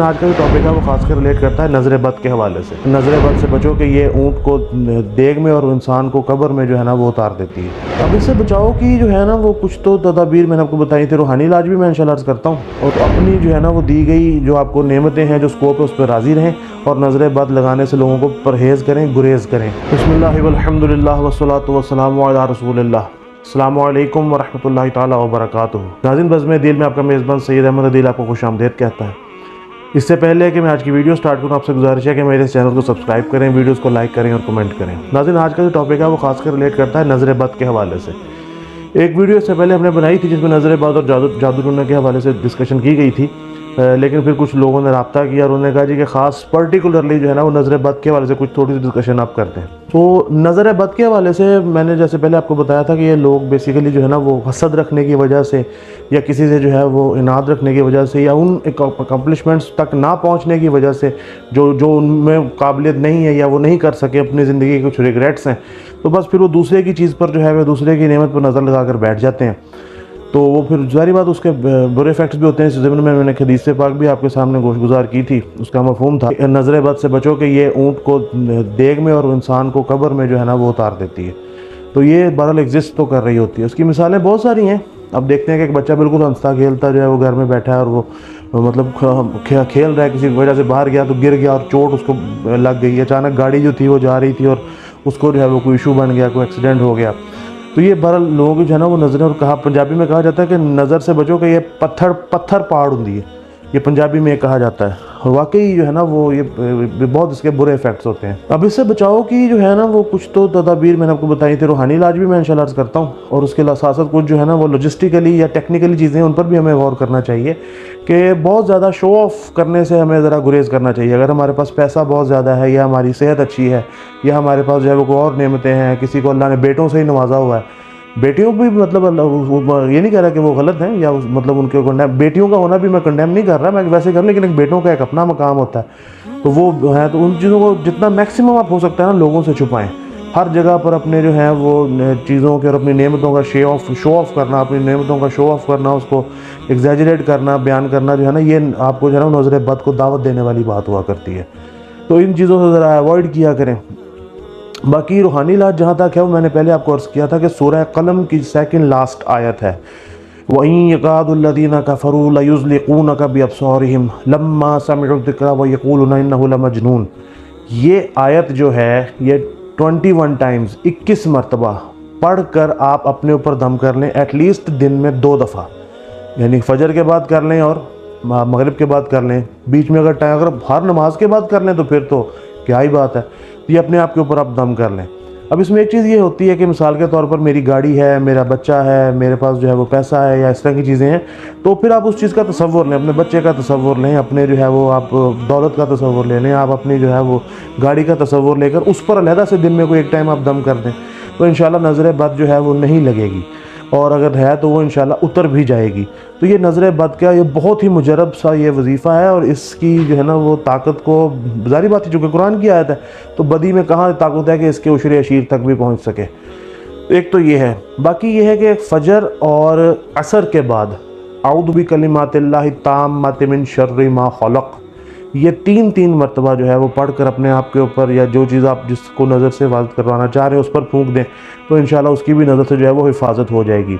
आज का जो टॉपिक है वो खासकर रिलेट करता है नज़र बद के हवाले से। नज़र बद से बचो कि ये ऊँट को देग में और इंसान को कब्र में जो है ना वो उतार देती है। अब इससे बचाओ की जो है ना वो कुछ तो तदाबीर मैंने आपको बताई थी, रूहानी इलाज भी मैं इंशाल्लाह अर्ज़ करता हूँ। और अपनी जो है ना वो दी गई जो आपको नेमतें हैं, जो स्कोप है, उस पर राज़ी रहें और नज़र बद लगाने से लोगों को परहेज़ करें, गुरेज़ करें। बिस्मिल्लाह वल्हम्दुलिल्लाह वस्सलातु वस्सलामु अला रसूलिल्लाह। अस्सलामु अलैकुम वरहमतुल्लाहि ताला वबरकातुहू। नाज़रीन, बज़्म दिल में आपका मेज़बान सैयद अहमद अदील आपको खुशामदीद कहता है। इससे पहले कि मैं आज की वीडियो स्टार्ट करूं, आपसे गुजारिश है कि मेरे इस चैनल को सब्सक्राइब करें, वीडियोस को लाइक करें और कमेंट करें। नाज़रीन, आज का जो टॉपिक है वो खासकर रिलेट करता है नज़र बद के हवाले से। एक वीडियो इससे पहले हमने बनाई थी जिसमें नज़र बद और जादू टोना के हवाले से डिस्कशन की गई थी, लेकिन फिर कुछ लोगों ने रब्ता किया और उन्होंने कहा जी कि ख़ास पर्टिकुलरली जो है ना वो नज़र बद के हवाले से कुछ थोड़ी सी डिस्कशन आप करते हैं। तो नज़र बद के हवाले से मैंने जैसे पहले आपको बताया था कि ये लोग बेसिकली जो है ना वो हसद रखने की वजह से या किसी से जो है वो इनाद रखने की वजह से या उन अकम्पलिशमेंट्स तक ना पहुंचने की वजह से जो उनमें काबिलियत नहीं है या वो नहीं कर सके, अपनी ज़िंदगी के कुछ रिग्रेट्स हैं, तो बस फिर वो दूसरे की चीज़ पर जो है वह दूसरे की नेमत पर नज़र लगा कर बैठ जाते हैं। तो वो फिर जारी बात उसके बुरे इफेक्ट्स भी होते हैं। इस ज़मीन में मैंने हदीस पाक भी आपके सामने गोशगुजार की थी, उसका मफ़हूम था नज़र बद से बचो कि ये ऊँट को देग में और इंसान को कब्र में जो है ना वो उतार देती है। तो ये बहरहाल एग्जिस्ट तो कर रही होती है। उसकी मिसालें बहुत सारी हैं। अब देखते हैं कि एक बच्चा बिल्कुल हंसता खेलता जो है वो घर में बैठा है और वो मतलब खेल रहा है, किसी वजह से बाहर गया तो गिर गया और चोट उसको लग गई। अचानक गाड़ी जो थी वो जा रही थी और उसको जो है वो कोई इशू बन गया, कोई एक्सीडेंट हो गया। तो ये बहरहाल लोगों की जो है ना वो नज़रें, और कहा पंजाबी में कहा जाता है कि नज़र से बचो कि ये पत्थर पहाड़ होती है, ये पंजाबी में कहा जाता है। और वाकई जो है ना वो ये बहुत इसके बुरे इफेक्ट्स होते हैं। अब इससे बचाओ की जो है ना वो कुछ तो तदाबीर मैंने आपको बताई थी, रूहानी इलाज भी मैं इंशाल्लाह अर्ज़ करता हूँ। और उसके साथ साथ कुछ जो है ना वो लॉजिस्टिकली या टेक्निकली चीज़ें उन पर भी हमें गौर करना चाहिए कि बहुत ज़्यादा शो ऑफ करने से हमें ज़रा गुरेज करना चाहिए। अगर हमारे पास पैसा बहुत ज़्यादा है या हमारी सेहत अच्छी है या हमारे पास जो है वो और नेमतें हैं, किसी को अल्लाह ने बेटों से ही नवाजा हुआ है, बेटियों भी मतलब ये नहीं कह रहा कि वो गलत हैं या मतलब उनके बेटियों का होना भी मैं कंडेम नहीं कर रहा, मैं वैसे कर, लेकिन एक बेटों का एक अपना मकाम होता है। तो वो है, तो उन चीज़ों को जितना मैक्सिमम आप हो सकता है ना लोगों से छुपाएं। हर जगह पर अपने जो है वो चीज़ों के और अपनी नेमतों का शो ऑफ करना, अपनी नेमतों का शो ऑफ करना, उसको एग्जैजरेट करना, बयान करना जो है ना, ये आपको जो है ना नज़र बद को दावत देने वाली बात हुआ करती है। तो इन चीज़ों से ज़रा अवॉइड किया करें। बाकी रूहानी इलाज जहाँ तक है वो मैंने पहले आपको अर्ज़ किया था कि सूरह कलम की सेकंड लास्ट आयत है, वहीं यकादुल्लज़ीना कफ़रू लयुज़्लिक़ूनका बिअब्सारिहिम लम्मा समिअु ज़िक्रा व यक़ूलूना इन्नहु लमजनून। ये आयत जो है ये 21 टाइम्स 21 मरतबा पढ़ कर आप अपने ऊपर दम कर लें, एटलीस्ट दिन में 2 दफ़ा, यानी फ़जर के बाद कर लें और मगरिब के बाद कर लें। बीच में अगर हर नमाज के बाद कर लें तो फिर तो क्या ही बात है। ये अपने आप के ऊपर आप दम कर लें। अब इसमें एक चीज़ ये होती है कि मिसाल के तौर पर मेरी गाड़ी है, मेरा बच्चा है, मेरे पास जो है वो पैसा है या इस तरह की चीज़ें हैं, तो फिर आप उस चीज़ का तसव्वुर लें, अपने बच्चे का तसव्वुर लें, अपने जो है वो आप दौलत का तसव्वुर ले लें, आप अपनी जो है वो गाड़ी का तसव्वुर लेकर उस पर अलहदा से दिन में कोई एक टाइम आप दम कर दें, तो इंशाल्लाह नज़र बद जो है वो नहीं लगेगी, और अगर है तो वो इंशाल्लाह उतर भी जाएगी। तो ये नज़र बद का ये बहुत ही मुजरब सा ये वजीफ़ा है, और इसकी जो है ना वो ताकत को जारी बात है, चूँकि कुरान की आयत है तो बदी में कहाँ ताकत है कि इसके उशरे अशीर तक भी पहुँच सके। एक तो ये है। बाकी ये है कि फ़जर और असर के बाद औज़ु बिकलिमातिल्लाहि ताम्माति मिन शर्रि मा खलक़, ये 3 मरतबा जो है वो पढ़ कर अपने आप के ऊपर या जो चीज़ आप जिसको नज़र से हिफाजत करवाना चाह रहे हैं उस पर फूंक दें, तो इंशाल्लाह उसकी भी नज़र से जो है वो हिफाजत हो जाएगी।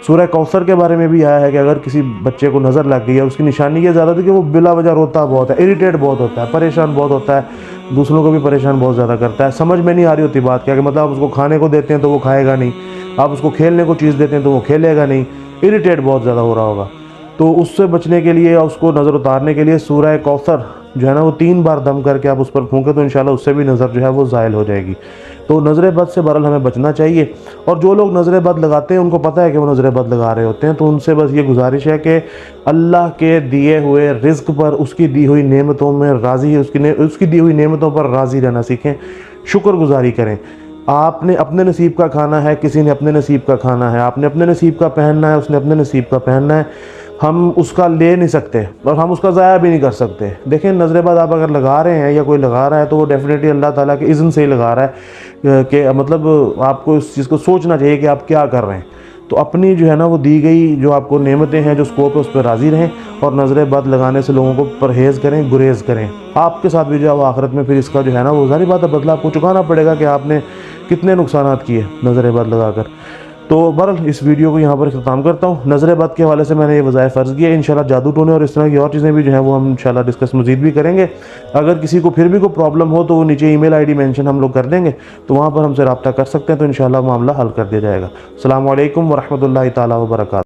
सूरह कौसर के बारे में भी आया है कि अगर किसी बच्चे को नज़र लग गई है, उसकी निशानी ये ज़्यादा थी कि वो बिला वजह रोता बहुत है, इरिटेट बहुत होता है, परेशान बहुत होता है, दूसरों को भी परेशान बहुत ज़्यादा करता है, समझ में नहीं आ रही होती बात क्या कि मतलब आप उसको खाने को देते हैं तो वो खाएगा नहीं, आप उसको खेलने को चीज़ देते हैं तो वो खेलेगा नहीं, इरिटेट बहुत ज़्यादा हो रहा होगा। तो उससे बचने के लिए या उसको नज़र उतारने के लिए सूरह कौसर जो है ना वो 3 बार दम करके आप उस पर फूंके तो इंशाल्लाह उससे भी नज़र जो है वो ज़ायल हो जाएगी। तो नज़र बद से बहरहाल हमें बचना चाहिए, और जो लोग नज़र बद लगाते हैं उनको पता है कि वो नज़र बद लगा रहे होते हैं, तो उनसे बस ये गुजारिश है कि अल्लाह के दिए हुए रिज़्क़ पर, उसकी दी हुई नेमतों में राज़ी, उसकी दी हुई नेमतों पर राज़ी रहना सीखें, शुक्रगुजारी करें। आपने अपने नसीब का खाना है, किसी ने अपने नसीब का खाना है, आपने अपने नसीब का पहनना है, उसने अपने नसीब का पहनना है। हम उसका ले नहीं सकते और हम उसका ज़ाया भी नहीं कर सकते। देखें, नज़र बद आप अगर लगा रहे हैं या कोई लगा रहा है तो वो डेफिनेटली अल्लाह ताला के इज़्न से ही लगा रहा है, कि मतलब आपको इस चीज़ को सोचना चाहिए कि आप क्या कर रहे हैं। तो अपनी जो है ना वो दी गई जो आपको नेमतें हैं, जो स्कोप है, उस पर राज़ी रहें और नज़र बद लगाने से लोगों को परहेज़ करें, गुरेज़ करें। आपके साथ भी जो आखिरत में फिर इसका जो है ना वो ज़ाहिर बात है बदला आपको चुकाना पड़ेगा कि आपने कितने नुकसान किए नज़र बद लगाकर। तो बहरहाल इस वीडियो को यहाँ पर ख़त्म करता हूँ। नज़र बद के हवाले से मैंने ये वज़ाइफ फ़र्ज़ किया। इंशाल्लाह जादू टोने और इस तरह की और चीज़ें भी जो हैं वो हम इंशाल्लाह डिस्कस मज़ीद भी करेंगे। अगर किसी को फिर भी कोई प्रॉब्लम हो तो वो नीचे ईमेल आईडी मेंशन हम लोग कर देंगे, तो वहाँ पर हमसे रब्ता कर सकते हैं, तो इंशाल्लाह मामला हल कर दिया जाएगा। अस्सलामु अलैकुम वरहमतुल्लाहि ताला वबरकातुहू।